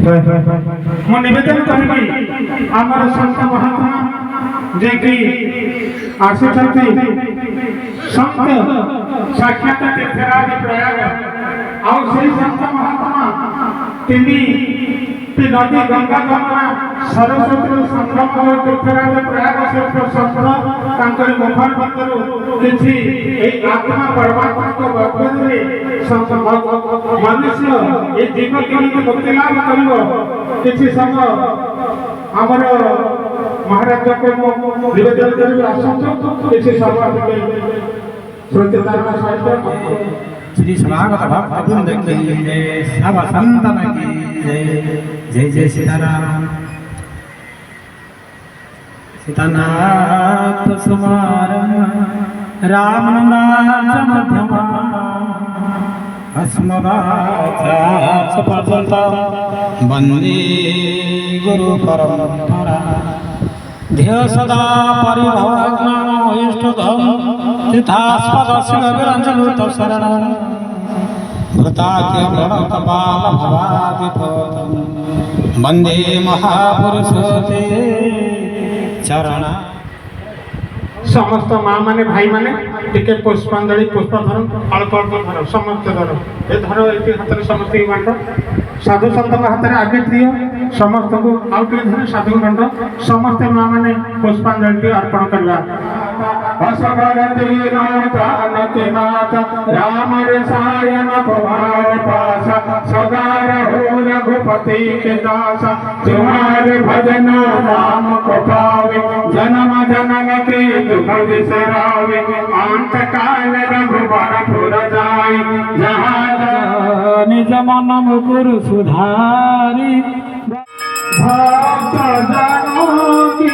ମୁଁ ନିବେଦନ କରିବି ଆମର ସନ୍ଥ ମହାତ୍ମା ଯେ କି ଆସିଛନ୍ତି ସନ୍ଥ ସାକ୍ଷାତ ତୀର୍ଥରାଜ ପ୍ରୟାଗ ଆଉ ସେହି ସନ୍ଥ ମହାତ୍ମା ତିନି ନଦୀ ଗଙ୍ଗା ଯମୁନା ସରସ୍ୱତୀରୁ ସଂଗମ ତୀର୍ଥରାଜ ପ୍ରୟାଗ ସନ୍ଥ ତାଙ୍କର ମୁଖ ଭିତରୁ କିଛି ଏହି ଆତ୍ମା ପରମାତ୍ମାଙ୍କ ବକ୍ତବ୍ୟରେ ମନୁଷ୍ୟ ଏ ଜୀବ କେମିତି ମୁକ୍ତି ଲାଭ କରିବ କିଛି ସମୟ ଆମର ମହାରାଜଙ୍କୁ ନିବେଦନ କରି ଆସନ୍ତୁ କିଛି ସମୟ ଶ୍ରୋତାଙ୍କ ସହିତ श्री समागत भक्तवृंद की जय सब संतन की जय जय जय सीताराम सीतानाथ समारम राम नाम मध्यमा अस्मदाचार्यपर्यन्ता वन्दे गुरु परम्परा ध्येय सदा परिभवग्नाम इष्टदम तीर्थास्पद शिवविरञ्जनुत शरणं कृताख्यप्रणतपाल भवादिपोतं वन्दे महापुरुषोते चरण समस्त माँ माने भाई माने टिके पुष्पांजलि पुष्प धर अल्प अल्प धर समस्त धर ए धर ये हाथ समस्त बांट साधु सन्त हाथ में आगे दियो समस्त को आउट धर साधु बांट समस्त माँ माने पुष्पांजलि अर्पण करवा असवरति नाथ राम रसायन भगवान पास सदा रहो रघुपति के दास तुम्हारे भजन नाम को पावे जन्म जन्म के दुख बिसरावे अंत काल रघुबर पुर जाई जहाँ निज मन मुकुर सुधारी भक्त जनों की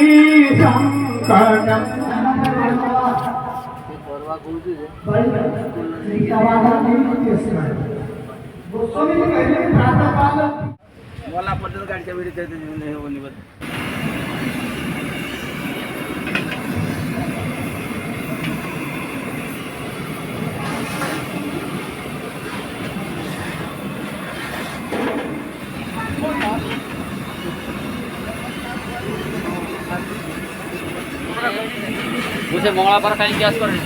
संकट मला पद्धत गाडीच्या वेळी निवड मुझे मंगला पर कहीं गैस कर रही